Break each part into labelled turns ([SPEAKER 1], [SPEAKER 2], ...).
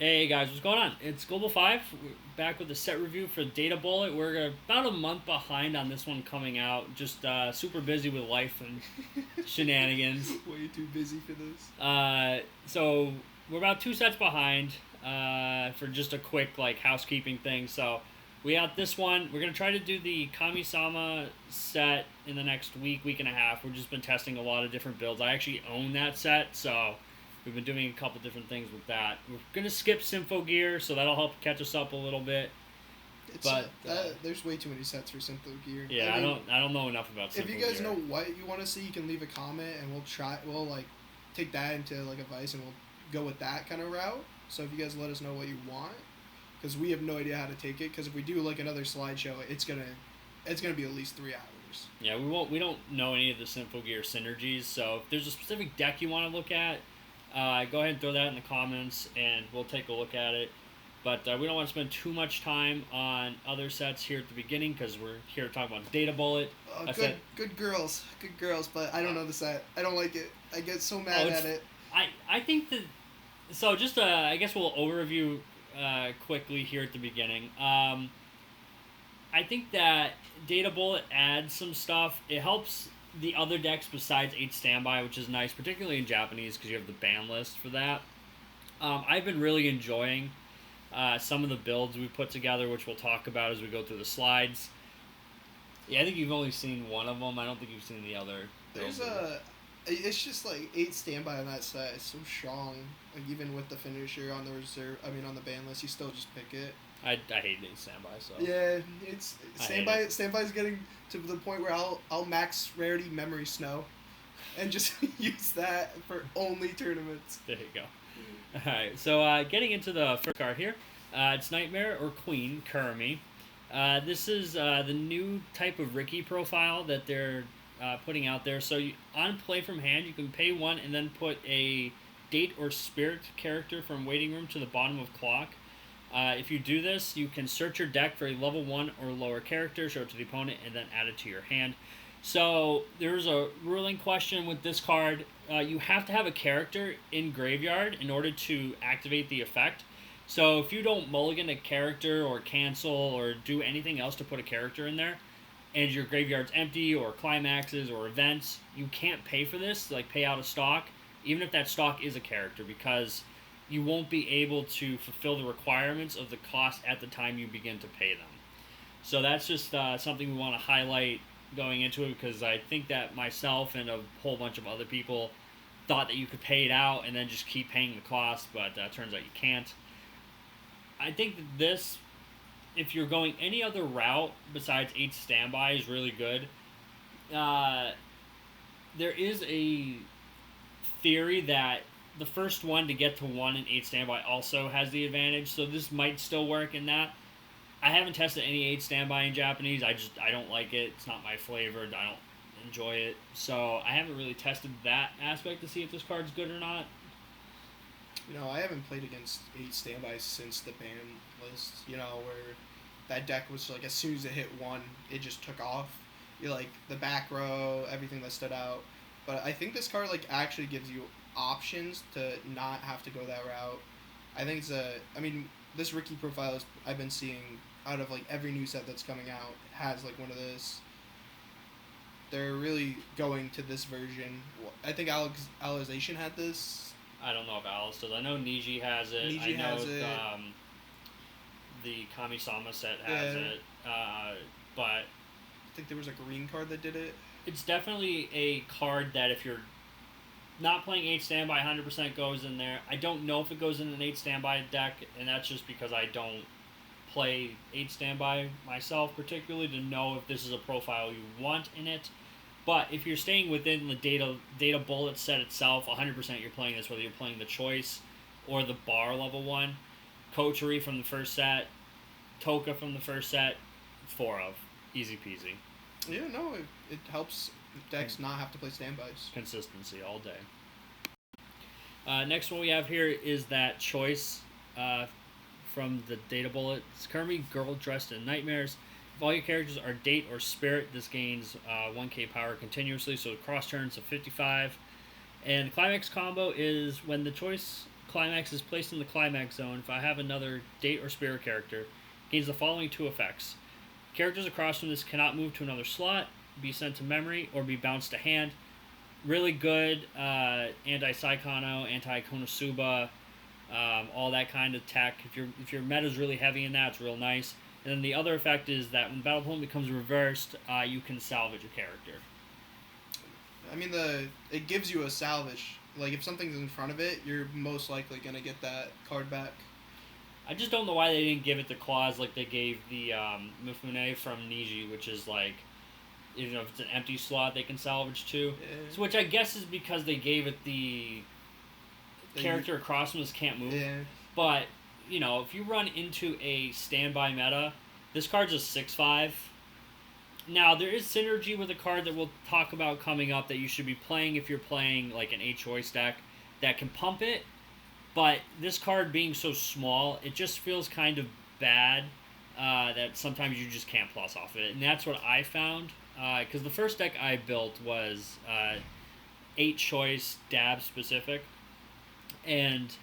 [SPEAKER 1] Hey guys, what's going on? It's Global 5. We're back with a set review for Data Bullet. We're about a month behind on this one coming out. Just super busy with life and shenanigans.
[SPEAKER 2] Way too busy for this.
[SPEAKER 1] So we're about two sets behind for just a quick like housekeeping thing. So we got this one. We're gonna try to do the Kami-sama set in the next week and a half. We've just been testing a lot of different builds. I actually own that set, so we've been doing a couple different things with that. We're gonna skip Sympho Gear, so that'll help catch us up a little bit.
[SPEAKER 2] It's
[SPEAKER 1] But
[SPEAKER 2] there's way too many sets for Sympho Gear.
[SPEAKER 1] yeah, I don't know enough about Sympho
[SPEAKER 2] If you guys
[SPEAKER 1] Gear.
[SPEAKER 2] know what you want to see, you can leave a comment and we'll like take that into like advice and we'll go with that kind of route. So if you guys let us know what you want, because we have no idea how to take it. Because if we do like another slideshow, it's gonna be at least 3 hours.
[SPEAKER 1] Yeah, we don't know any of the Sympho Gear synergies. So if there's a specific deck you want to look at, go ahead and throw that in the comments, and we'll take a look at it. But we don't want to spend too much time on other sets here at the beginning because we're here to talk about Data Bullet.
[SPEAKER 2] Good girls, but I don't know the set. I don't like it. I get so mad at it.
[SPEAKER 1] I think that. So just I guess we'll overview quickly here at the beginning. I think that Data Bullet adds some stuff. It helps the other decks besides 8 Standby, which is nice, particularly in Japanese because you have the ban list for that. I've been really enjoying some of the builds we put together, which we'll talk about as we go through the slides. Yeah, I think you've only seen one of them. I don't think you've seen the other.
[SPEAKER 2] It's just like 8 standby on that set. It's so strong. Like even with the finisher on the reserve, on the ban list, you still just pick it.
[SPEAKER 1] I hate 8 Standby, so.
[SPEAKER 2] Yeah, it's standby. Standby's getting to the point where I'll max rarity memory snow, and just use that for only tournaments.
[SPEAKER 1] There you go. Alright, so getting into the first card here, it's Nightmare or Queen, Kurumi. This is the new type of Ricky profile that they're putting out there. So on play from hand, you can pay 1 and then put a date or spirit character from Waiting Room to the bottom of Clock. If you do this, you can search your deck for a level 1 or lower character, show it to the opponent, and then add it to your hand. So there's a ruling question with this card. You have to have a character in graveyard in order to activate the effect. So if you don't mulligan a character or cancel or do anything else to put a character in there, and your graveyard's empty or climaxes or events, you can't pay for this, like pay out a stock, even if that stock is a character, because you won't be able to fulfill the requirements of the cost at the time you begin to pay them. So that's just something we want to highlight going into it, because I think that myself and a whole bunch of other people thought that you could pay it out and then just keep paying the cost, but turns out you can't. I think that this, if you're going any other route besides 8 Standby, is really good. There is a theory that the first one to get to 1 in 8 Standby also has the advantage, so this might still work in that. I haven't tested any 8 Standby in Japanese. I don't like it. It's not my flavor. I don't enjoy it. So I haven't really tested that aspect to see if this card's good or not.
[SPEAKER 2] I haven't played against 8 standbys since the ban list. Where that deck was like as soon as it hit 1, it just took off. Like the back row, everything that stood out. But I think this card like actually gives you options to not have to go that route. I think this Ricky profile I've been seeing out of like every new set that's coming out has like one of this. They're really going to this version. I think Alization had this.
[SPEAKER 1] I don't know if Alice does. I know Niji has it.
[SPEAKER 2] Niji
[SPEAKER 1] I know
[SPEAKER 2] has it.
[SPEAKER 1] The Kami-sama set has it. But
[SPEAKER 2] I think there was a green card that did it.
[SPEAKER 1] It's definitely a card that if you're not playing 8 Standby, 100% goes in there. I don't know if it goes in an 8 Standby deck, and that's just because I don't play 8 Standby myself particularly to know if this is a profile you want in it. But if you're staying within the data bullet set itself, 100% you're playing this, whether you're playing the choice or the bar level 1. Coterie from the first set, Toka from the first set, 4 of. Easy peasy.
[SPEAKER 2] Yeah, no, it helps decks not have to play standbys.
[SPEAKER 1] Consistency all day. Next one we have here is that choice from the data bullet. It's Kurumi, girl dressed in nightmares. If all your characters are date or spirit, this gains 1k power continuously, so cross turns of 55. And the climax combo is when the choice climax is placed in the climax zone, if I have another date or spirit character, gains the following 2 effects. Characters across from this cannot move to another slot, be sent to memory, or be bounced to hand. Really good anti-Saikano, anti-Konosuba, all that kind of tech. If your meta's really heavy in that, it's real nice. And then the other effect is that when battle opponent becomes reversed, you can salvage a character.
[SPEAKER 2] I mean, it gives you a salvage. Like, if something's in front of it, you're most likely going to get that card back.
[SPEAKER 1] I just don't know why they didn't give it the clause like they gave the Mifune from Niji, which is like, if it's an empty slot, they can salvage too. Yeah. So, which I guess is because they gave it the character across from this can't move.
[SPEAKER 2] Yeah.
[SPEAKER 1] But, if you run into a standby meta, this card's a 6/5. Now, there is synergy with a card that we'll talk about coming up that you should be playing if you're playing like an 8-choice deck that can pump it. But this card being so small, it just feels kind of bad that sometimes you just can't plus off of it. And that's what I found. Because the first deck I built was 8-choice dab specific. And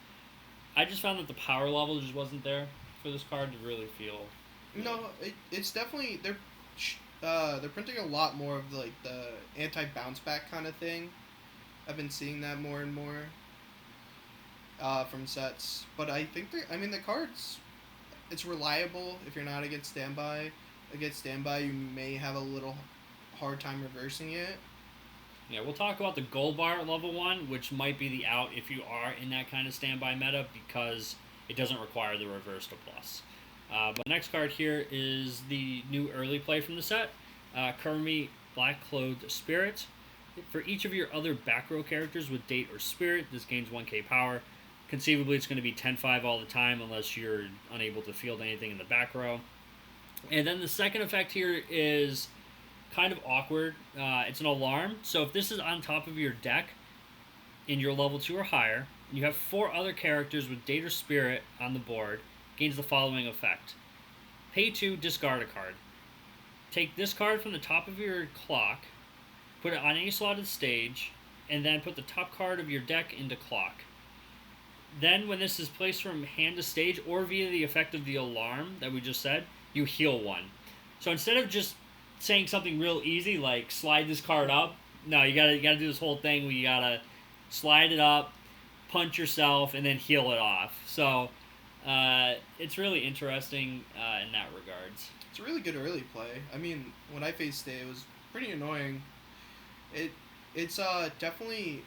[SPEAKER 1] I just found that the power level just wasn't there for this card to really feel.
[SPEAKER 2] No, it's definitely... They're printing a lot more of like the anti-bounce back kind of thing. I've been seeing that more and more from sets. But I think the cards, it's reliable if you're not against standby. Against standby, you may have a little hard time reversing it.
[SPEAKER 1] Yeah, we'll talk about the gold bar at level 1, which might be the out if you are in that kind of standby meta because it doesn't require the reverse to plus. But the next card here is the new early play from the set, Kurumi Black Clothed Spirit. For each of your other back row characters with date or spirit, this gains 1k power. Conceivably, it's going to be 10-5 all the time unless you're unable to field anything in the back row. And then the second effect here is kind of awkward. It's an alarm. So if this is on top of your deck in your level 2 or higher, and you have 4 other characters with date or spirit on the board, gains the following effect. Pay 2, discard a card. Take this card from the top of your clock, put it on any slot of the stage, and then put the top card of your deck into clock. Then, when this is placed from hand to stage, or via the effect of the alarm that we just said, you heal 1. So instead of just saying something real easy, like slide this card up, no, you gotta do this whole thing where you gotta slide it up, punch yourself, and then heal it off. So, it's really interesting in that regards.
[SPEAKER 2] It's a really good early play. I mean, when I faced it was pretty annoying. It's definitely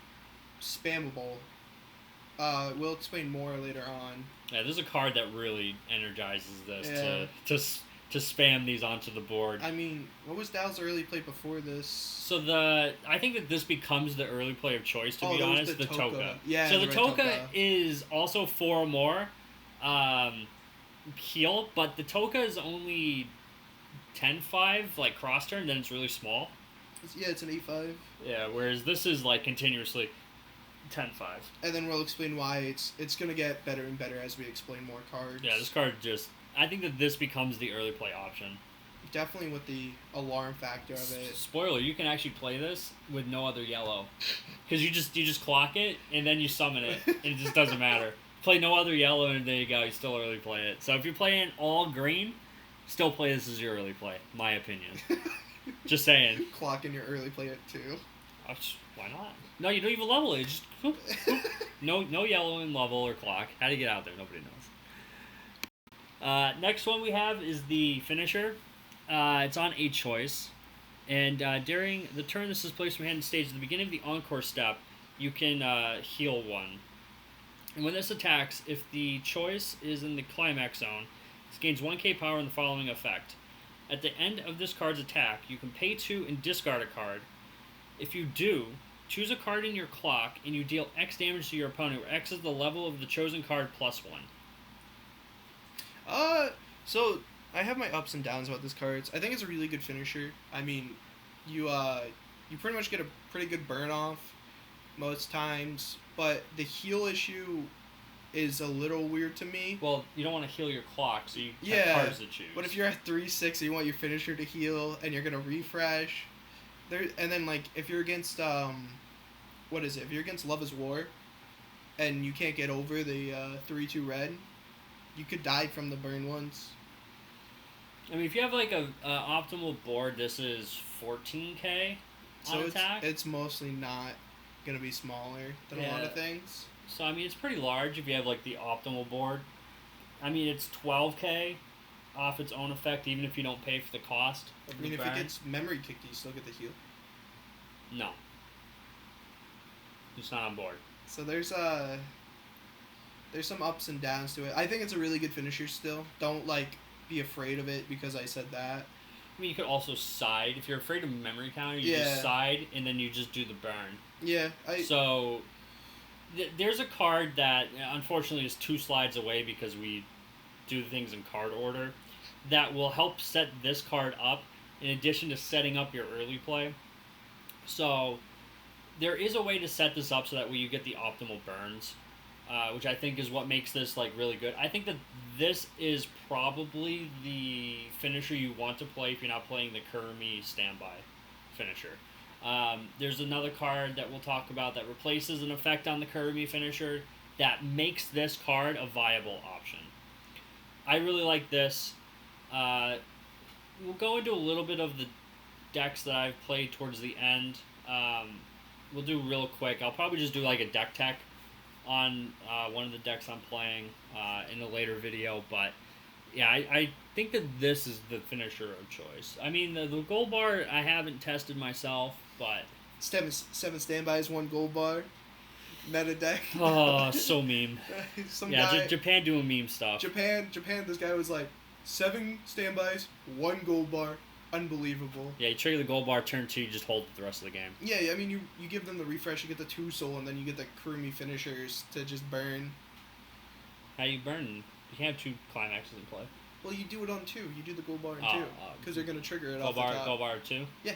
[SPEAKER 2] spammable. We'll explain more later on.
[SPEAKER 1] Yeah, there's a card that really energizes this to spam these onto the board.
[SPEAKER 2] I mean, what was Dow's early play before this?
[SPEAKER 1] So I think that this becomes the early play of choice, to be honest, the Toka.
[SPEAKER 2] Yeah,
[SPEAKER 1] so the Toka is also 4 more heal, but the Toka is only 10-5, like cross turn, then it's really small.
[SPEAKER 2] It's an 8-5.
[SPEAKER 1] Yeah, whereas this is like continuously 10-5.
[SPEAKER 2] And then we'll explain why it's going to get better and better as we explain more cards.
[SPEAKER 1] Yeah, this card I think that this becomes the early play option.
[SPEAKER 2] Definitely with the alarm factor of it.
[SPEAKER 1] Spoiler, you can actually play this with no other yellow. Because you just clock it, and then you summon it, and it just doesn't matter. Play no other yellow, and there you go, you still early play it. So if you're playing all green, still play this as your early play, my opinion. Just saying.
[SPEAKER 2] Clock in your early play at 2.
[SPEAKER 1] Why not? No, you don't even level it. Just whoop, whoop. No yellow in level or clock. How do you get out there? Nobody knows. Next one we have is the finisher. It's on 8-choice. And during the turn this is placed from hand to stage, at the beginning of the encore step, you can heal 1. And when this attacks, if the choice is in the climax zone, it gains 1k power in the following effect. At the end of this card's attack, you can pay 2 and discard a card. If you do, choose a card in your clock, and you deal X damage to your opponent, where X is the level of the chosen card plus 1.
[SPEAKER 2] So I have my ups and downs about this card. I think it's a really good finisher. I mean, you pretty much get a pretty good burn off most times, but the heal issue is a little weird to me.
[SPEAKER 1] Well, you don't want to heal your clock, so you have cards to choose.
[SPEAKER 2] But if you're at 3-6, you want your finisher to heal, and you're gonna refresh. And then like if you're against If you're against Love is War, and you can't get over the 3/2 red, you could die from the burn ones.
[SPEAKER 1] I mean, if you have like a optimal board, this is 14k on
[SPEAKER 2] So
[SPEAKER 1] attack.
[SPEAKER 2] it's mostly not gonna be smaller than a lot of things.
[SPEAKER 1] So I mean, it's pretty large if you have like the optimal board. I mean, it's 12k off its own effect, even if you don't pay for the cost of
[SPEAKER 2] I mean,
[SPEAKER 1] the
[SPEAKER 2] if
[SPEAKER 1] burn.
[SPEAKER 2] it gets memory kicked, do you still get the heal?
[SPEAKER 1] No. It's not on board.
[SPEAKER 2] So there's some ups and downs to it. I think it's a really good finisher still. Don't like be afraid of it because I said that.
[SPEAKER 1] I mean, you could also side. If you're afraid of memory counter, you
[SPEAKER 2] Yeah.
[SPEAKER 1] just side, and then you just do the burn.
[SPEAKER 2] Yeah,
[SPEAKER 1] So, there's a card that, unfortunately, is 2 slides away because we do things in card order, that will help set this card up, in addition to setting up your early play. So, there is a way to set this up so that way you get the optimal burns, which I think is what makes this like really good. I think that this is probably the finisher you want to play if you're not playing the Kurumi standby finisher. There's another card that we'll talk about that replaces an effect on the Kurumi finisher that makes this card a viable option. I really like this. We'll go into a little bit of the decks that I've played towards the end. We'll do real quick. I'll probably just do like a deck tech on one of the decks I'm playing in a later video, but yeah, I think that this is the finisher of choice. I mean, the gold bar I haven't tested myself, but
[SPEAKER 2] 7 standbys, 1 gold bar, meta deck.
[SPEAKER 1] oh, so meme.
[SPEAKER 2] Some
[SPEAKER 1] Yeah,
[SPEAKER 2] guy,
[SPEAKER 1] Japan doing meme stuff.
[SPEAKER 2] Japan. This guy was like 7 standbys, 1 gold bar. Unbelievable.
[SPEAKER 1] Yeah, you trigger the gold bar, turn 2, you just hold it the rest of the game.
[SPEAKER 2] Yeah, I mean, you give them the refresh, you get the 2 soul, and then you get the Kurumi finishers to just burn.
[SPEAKER 1] How you burn? You can't have 2 climaxes in play.
[SPEAKER 2] Well, you do it on 2. You do the gold bar on 2.
[SPEAKER 1] Oh,
[SPEAKER 2] Because they're going to trigger it
[SPEAKER 1] Gold
[SPEAKER 2] off the
[SPEAKER 1] bar,
[SPEAKER 2] top.
[SPEAKER 1] gold bar 2?
[SPEAKER 2] Yeah.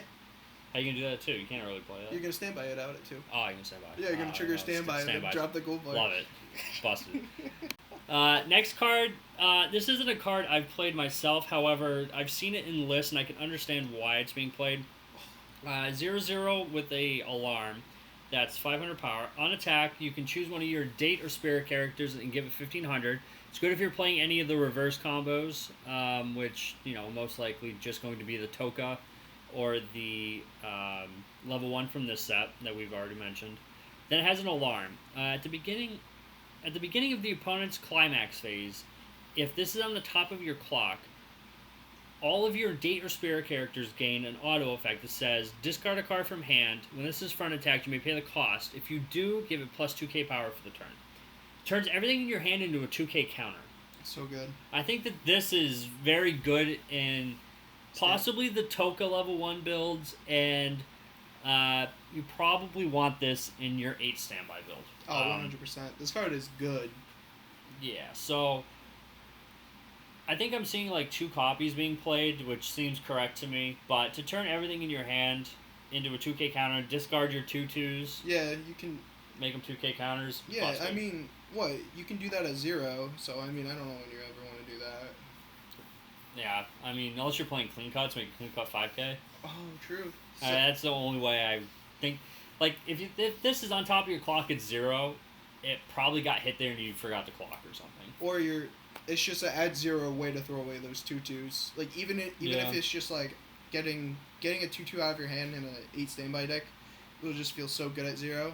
[SPEAKER 1] How you gonna do that at 2? You can't really play that.
[SPEAKER 2] You're going to stand by it out at 2.
[SPEAKER 1] Oh, you can stand by.
[SPEAKER 2] Yeah, you're going to trigger standby and then drop the gold bar.
[SPEAKER 1] Love it. Busted. Next card. This isn't a card I've played myself. However, I've seen it in lists and I can understand why it's being played. 0/0 with a alarm. That's 500 power. On attack, you can choose one of your date or spirit characters and give it 1500. It's good if you're playing any of the reverse combos, which, most likely just going to be the Toka or the level 1 from this set that we've already mentioned. Then it has an alarm. At the beginning of the opponent's climax phase, if this is on the top of your clock, all of your date or spirit characters gain an auto effect that says, discard a card from hand. When this is front attack, you may pay the cost. If you do, give it plus 2k power for the turn. Turns everything in your hand into a 2k counter.
[SPEAKER 2] So good.
[SPEAKER 1] I think that this is very good in possibly the Toka level 1 builds, and you probably want this in your 8 standby build.
[SPEAKER 2] Oh, 100%. This card is good.
[SPEAKER 1] Yeah, so I think I'm seeing like 2 copies being played, which seems correct to me. But to turn everything in your hand into a 2k counter, discard your 2/2s.
[SPEAKER 2] Yeah, you can.
[SPEAKER 1] Make them 2k counters.
[SPEAKER 2] Yeah,
[SPEAKER 1] busted.
[SPEAKER 2] I mean, what? You can do that at 0, so I mean, I don't know when you ever want to do that.
[SPEAKER 1] Yeah, I mean, unless you're playing clean cuts, make a clean cut 5k.
[SPEAKER 2] Oh, true.
[SPEAKER 1] That's the only way I think. Like, if this is on top of your clock at 0, it probably got hit there and you forgot the clock or something.
[SPEAKER 2] Or it's just an at 0 way to throw away those 2/2s. Like, even if it's just like getting a 2/2 out of your hand in an 8 standby deck, it'll just feel so good at 0.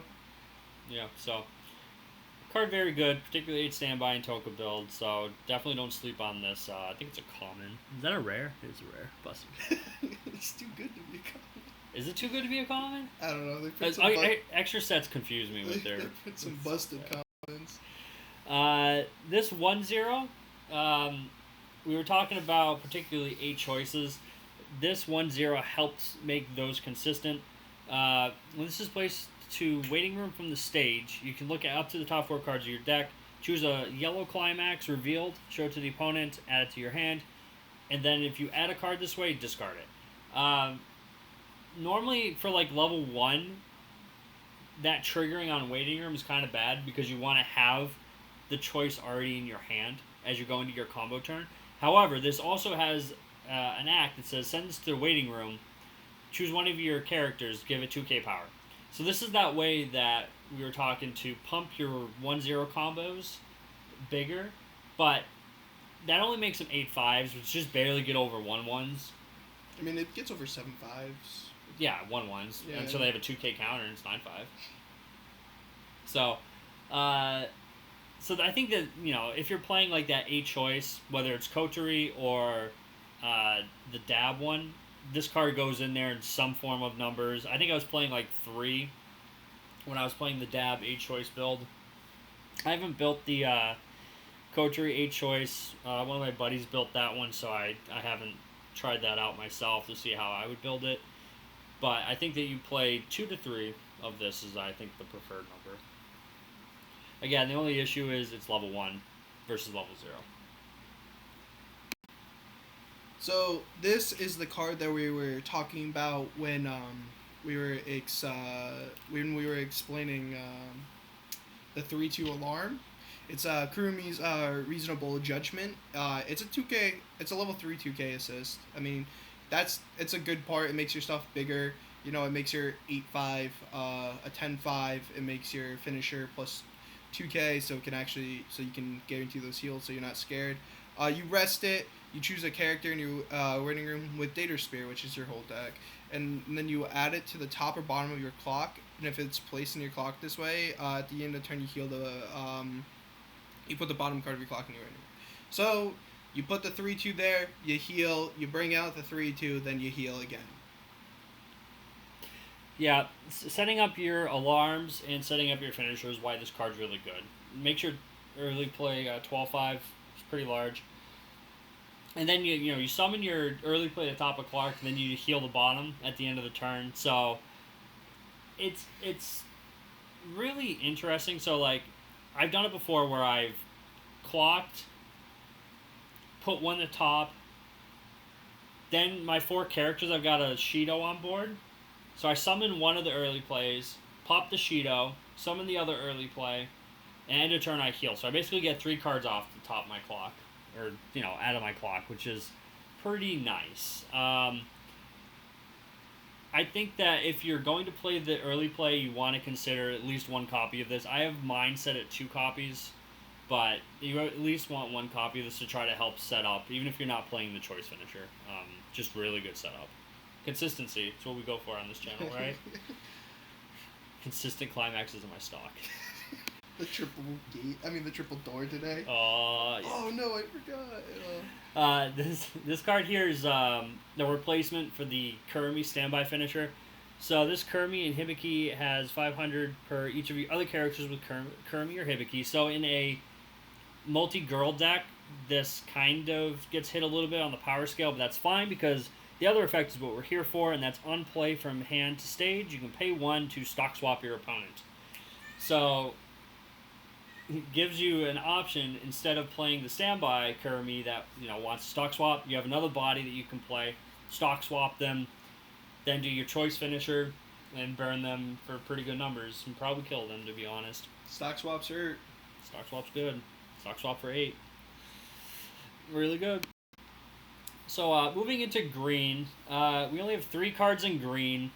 [SPEAKER 1] Yeah, so card very good, particularly 8 standby and Toka build, so definitely don't sleep on this. I think it's a common. Is that a rare? It's a rare. Busted.
[SPEAKER 2] It's too good to be a common.
[SPEAKER 1] Is it too good to be a common?
[SPEAKER 2] I don't know. They put some
[SPEAKER 1] Extra sets confuse me with their...
[SPEAKER 2] they put some busted commons.
[SPEAKER 1] This 1/0, we were talking about particularly 8 choices. This 1/0 helps make those consistent. When this is placed to waiting room from the stage, you can look at up to the top 4 cards of your deck, choose a yellow climax revealed, show it to the opponent, add it to your hand, and then if you add a card this way, discard it. Normally for like level 1, that triggering on waiting room is kind of bad because you want to have the choice already in your hand as you're going to your combo turn. However, this also has an act that says send this to the waiting room, choose one of your characters, give it 2k power. So this is that way that we were talking to pump your 1-0 combos bigger, but that only makes them 8-5s, which just barely get over 1-1s.
[SPEAKER 2] I mean, it gets over 7-5s.
[SPEAKER 1] Yeah, 1-1s.
[SPEAKER 2] Yeah.
[SPEAKER 1] Until they have a 2K counter and it's 9-5. So, I think that, if you're playing like that 8 choice, whether it's Coterie or the Dab one, this card goes in there in some form of numbers. I think I was playing like 3 when I was playing the Dab 8 choice build. I haven't built the Coterie 8 choice. One of my buddies built that one, so I haven't tried that out myself to see how I would build it. But I think that you play 2 to 3 of this is, I think, the preferred number. Again, the only issue is it's level 1 versus level 0.
[SPEAKER 2] So this is the card that we were talking about when we were explaining the 3-2 alarm. It's Kurumi's Reasonable Judgement. It's a 2K. It's a level 3 2K assist. I mean, it's a good part. It makes your stuff bigger. It makes your 8-5 a 10-5. It makes your finisher plus 2K, so you can guarantee those heals, so you're not scared. You rest it. You choose a character in your waiting room with Data Spear, which is your whole deck, and then you add it to the top or bottom of your clock. And if it's placed in your clock this way, at the end of the turn, you heal you put the bottom card of your clock in your waiting room. So you put the 3-2 there. You heal. You bring out the 3-2, then you heal again.
[SPEAKER 1] Yeah, setting up your alarms and setting up your finisher is why this card's really good. Makes your early play 12-5. It's pretty large. And then you summon your early play at the top of clock, and then you heal the bottom at the end of the turn. So it's really interesting. So like I've done it before where I've clocked, put one at the top, then my 4 characters I've got a Shido on board. So I summon one of the early plays, pop the Shido, summon the other early play, and end of turn I heal. So I basically get 3 cards off the top of my clock, or out of my clock, which is pretty nice. I think that if you're going to play the early play, you want to consider at least 1 copy of this. I have mine set at 2 copies, but you at least want 1 copy of this to try to help set up, even if you're not playing the choice finisher. Just really good setup. Consistency. It's what we go for on this channel, right? Consistent climaxes in my stock.
[SPEAKER 2] The triple door today.
[SPEAKER 1] Yeah.
[SPEAKER 2] Oh no, I forgot.
[SPEAKER 1] This card here is the replacement for the Kurumi standby finisher. So this Kurumi and Hibiki has 500 per each of your other characters with Kurumi or Hibiki. So in a multi-girl deck, this kind of gets hit a little bit on the power scale, but that's fine because the other effect is what we're here for, and that's on play from hand to stage. You can pay 1 to stock swap your opponent. So it gives you an option instead of playing the standby Kurumi that wants to stock swap. You have another body that you can play, stock swap them, then do your choice finisher and burn them for pretty good numbers and probably kill them, to be honest.
[SPEAKER 2] Stock swaps hurt.
[SPEAKER 1] Stock swap's good. Stock swap for 8. Really good. So moving into green, we only have 3 cards in green.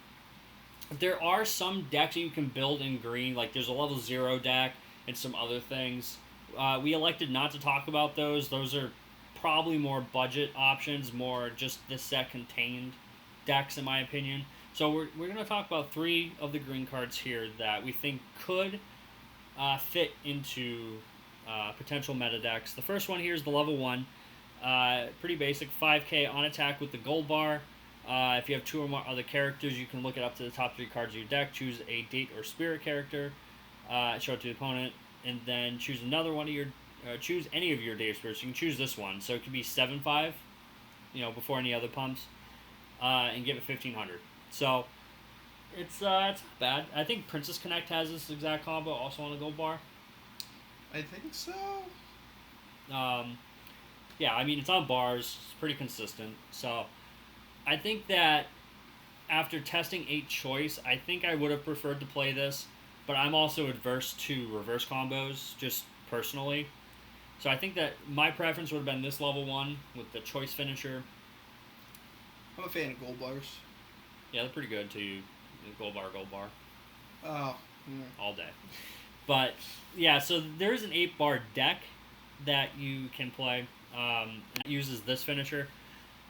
[SPEAKER 1] There are some decks that you can build in green, like there's a level 0 deck and some other things. We elected not to talk about those. Those are probably more budget options, more just the set contained decks in my opinion. So we're going to talk about 3 of the green cards here that we think could fit into potential meta decks. The first one here is the level 1. Pretty basic, 5k on attack with the gold bar. If you have 2 or more other characters, you can look it up to the top 3 cards of your deck, choose a date or spirit character, show it to the opponent, and then choose another one of your, choose any of your date or spirits. You can choose this one, so it could be 7-5, before any other pumps, and give it 1500. So it's not bad. I think Princess Connect has this exact combo, also on a gold bar.
[SPEAKER 2] I think so.
[SPEAKER 1] Yeah, I mean, it's on bars. It's pretty consistent. So I think that after testing 8 choice, I think I would have preferred to play this, but I'm also adverse to reverse combos, just personally. So I think that my preference would have been this level 1 with the choice finisher.
[SPEAKER 2] I'm a fan of gold bars.
[SPEAKER 1] Yeah, they're pretty good too. Gold bar, gold bar.
[SPEAKER 2] Oh.
[SPEAKER 1] all day. But yeah, so there's an 8-bar deck that you can play. That uses this finisher,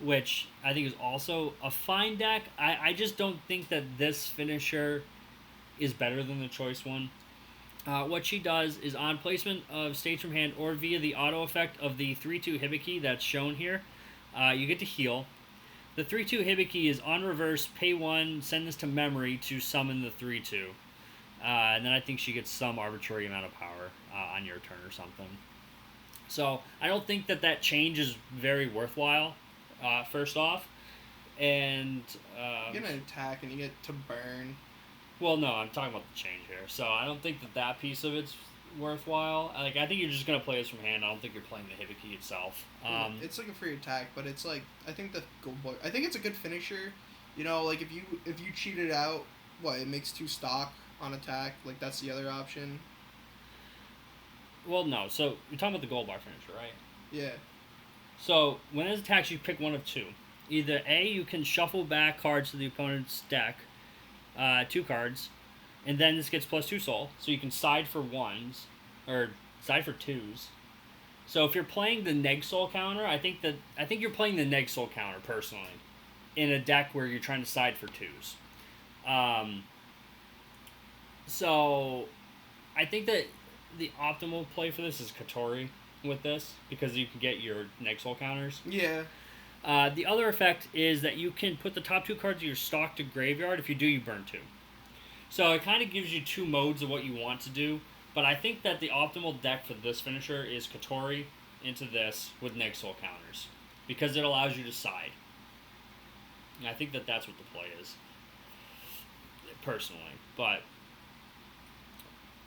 [SPEAKER 1] which I think is also a fine deck. I just don't think that this finisher is better than the choice one. What she does is on placement of stage from hand or via the auto effect of the 3/2 Hibiki that's shown here, you get to heal. The 3/2 Hibiki is on reverse, pay 1, send this to memory to summon the 3/2. And then I think she gets some arbitrary amount of power on your turn or something. So I don't think that change is very worthwhile, first off. And
[SPEAKER 2] you get an attack and you get to burn.
[SPEAKER 1] Well, no, I'm talking about the change here. So I don't think that piece of it's worthwhile. Like, I think you're just gonna play this from hand. I don't think you're playing the Hibiki itself.
[SPEAKER 2] It's like a free attack, but it's like I think the Gold I think it's a good finisher. You know, like if you cheat it out, it makes 2 stock on attack. Like that's the other option.
[SPEAKER 1] Well, no. So you're talking about the gold bar finisher, right?
[SPEAKER 2] Yeah.
[SPEAKER 1] So when it attacks, you pick one of 2. Either A, you can shuffle back cards to the opponent's deck, 2 cards, and then this gets +2 soul, so you can side for 1s, or side for 2s. So if you're playing the neg soul counter, I think you're playing the neg soul counter personally, in a deck where you're trying to side for 2s. So I think that the optimal play for this is Katori with this, because you can get your neg soul counters.
[SPEAKER 2] Yeah.
[SPEAKER 1] The other effect is that you can put the top 2 cards of your stock to graveyard. If you do, you burn 2. So it kind of gives you 2 modes of what you want to do. But I think that the optimal deck for this finisher is Katori into this with neg soul counters, because it allows you to side. And I think that's what the play is, personally. But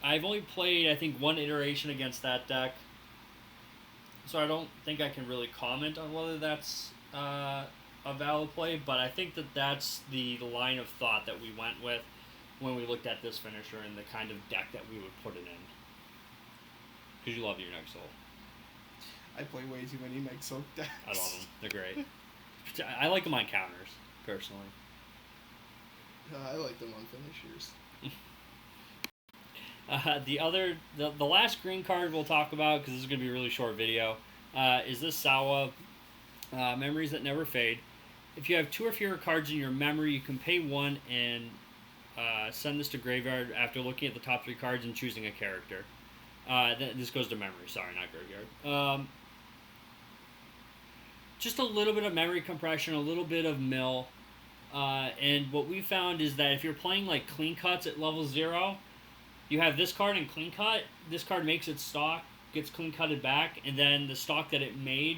[SPEAKER 1] I've only played, I think, 1 iteration against that deck, so I don't think I can really comment on whether that's a valid play, but I think that's the line of thought that we went with when we looked at this finisher and the kind of deck that we would put it in. Because you love your neg soul.
[SPEAKER 2] I play way too many neg soul decks.
[SPEAKER 1] I love them. They're great. I like them on counters, personally.
[SPEAKER 2] I like them on finishers.
[SPEAKER 1] The last green card we'll talk about, because this is going to be a really short video, is this Sawa, Memories That Never Fade. If you have 2 or fewer cards in your memory, you can pay 1 and send this to graveyard after looking at the top 3 cards and choosing a character. This goes to memory, sorry, not graveyard. Just a little bit of memory compression, a little bit of mill, and what we found is that if you're playing like clean cuts at level 0, you have this card in clean cut, this card makes its stock, gets clean cutted back, and then the stock that it made,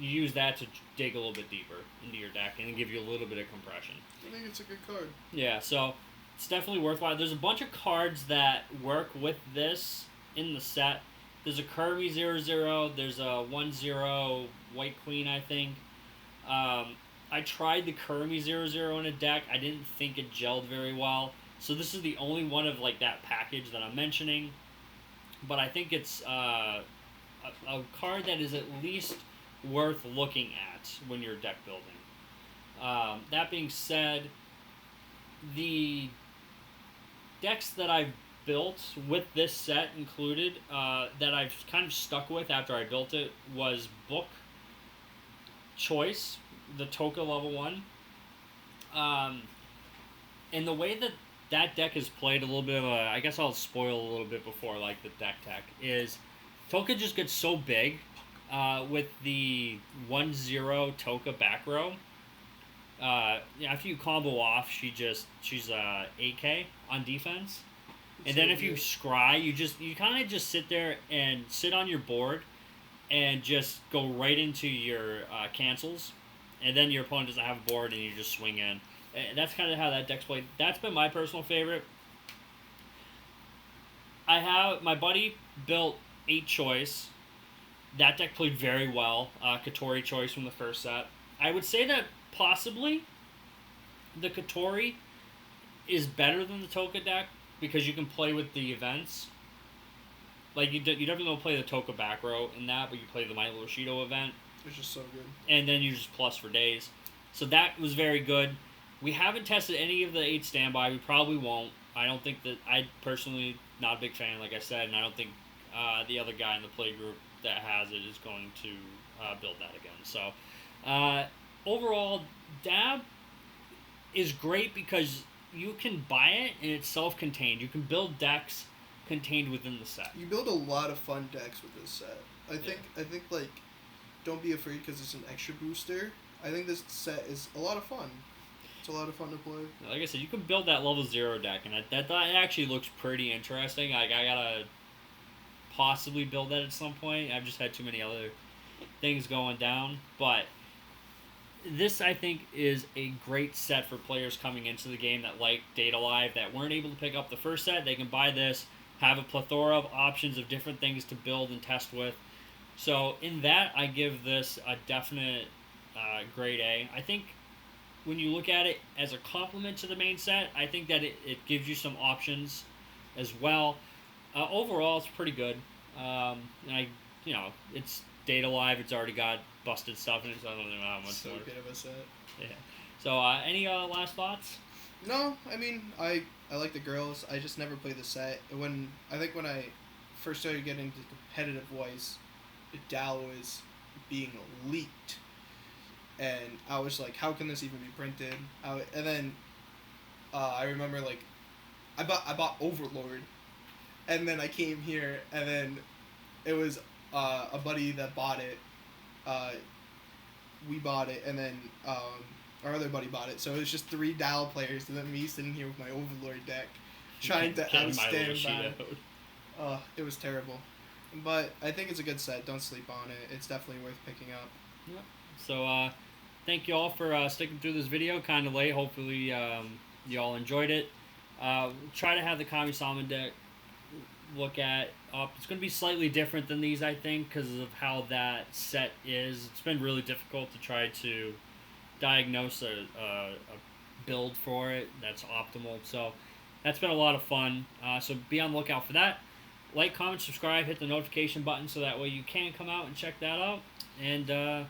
[SPEAKER 1] you use that to dig a little bit deeper into your deck and give you a little bit of compression.
[SPEAKER 2] I think it's a good card.
[SPEAKER 1] Yeah, so it's definitely worthwhile. There's a bunch of cards that work with this in the set. There's a Kurumi 0/0, there's a 1/0 White Queen, I think. I tried the Kurumi 0/0 in a deck. I didn't think it gelled very well. So this is the only one of like that package that I'm mentioning. But I think it's a card that is at least worth looking at when you're deck building. That being said, the decks that I've built with this set included, that I've kind of stuck with after I built it, was Book, Choice, the Toka level 1. And the way that deck is played, a little bit of a, I guess I'll spoil a little bit before like the deck tech, is Toka just gets so big with the 1/0 Toka back row. After you combo off, she's 8k on defense. And then if you scry, you kind of just sit there and sit on your board and just go right into your cancels. And then your opponent doesn't have a board and you just swing in. And that's kind of how that deck's played. That's been my personal favorite. My buddy built 8 Choice. That deck played very well. Katori Choice from the first set. I would say that possibly the Katori is better than the Toka deck because you can play with the events. Like, you definitely don't play the Toka back row in that, but you play the My Little Shido event.
[SPEAKER 2] It's just so good.
[SPEAKER 1] And then you just plus for days. So that was very good. We haven't tested any of the 8 standby. We probably won't. I don't think that I personally not a big fan, like I said, and I don't think the other guy in the play group that has it is going to build that again. So overall, Dab is great because you can buy it and it's self-contained. You can build decks contained within the set.
[SPEAKER 2] You build a lot of fun decks with this set. I think like, don't be afraid because it's an extra booster. I think this set is a lot of fun. It's a lot of fun to play.
[SPEAKER 1] Like I said, you can build that level 0 deck, and that actually looks pretty interesting. Like, I gotta possibly build that at some point. I've just had too many other things going down, but this, I think, is a great set for players coming into the game that like Data Live, that weren't able to pick up the first set. They can buy this, have a plethora of options of different things to build and test with. So in that, I give this a definite grade A. I think when you look at it as a complement to the main set, I think that it gives you some options as well. Overall, it's pretty good. It's Data Live. It's already got busted stuff in it, so I don't know how much
[SPEAKER 2] so
[SPEAKER 1] more.
[SPEAKER 2] good of a set.
[SPEAKER 1] Yeah. So, any last thoughts?
[SPEAKER 2] No, I mean, I like the girls. I just never played the set. I think when I first started getting into competitive Weiss, Dal was being leaked, and I was like, how can this even be printed? And then I remember, like, I bought Overlord, and then I came here, and then it was a buddy that bought it. We bought it, and then our other buddy bought it. So it was just 3 Dal players, and then me sitting here with my Overlord deck, trying to outstand by. It was terrible. But I think it's a good set. Don't sleep on it. It's definitely worth picking up.
[SPEAKER 1] Yep. So, thank you all for sticking through this video. Kind of late. Hopefully, you all enjoyed it. Try to have the Kami-sama deck look at up. It's going to be slightly different than these, I think, because of how that set is. It's been really difficult to try to diagnose a build for it that's optimal. So that's been a lot of fun. So be on the lookout for that. Like, comment, subscribe, hit the notification button so that way you can come out and check that out. And I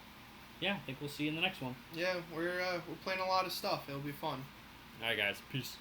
[SPEAKER 1] think we'll see you in the next one.
[SPEAKER 2] Yeah, we're playing a lot of stuff. It'll be fun.
[SPEAKER 1] All right, guys. Peace.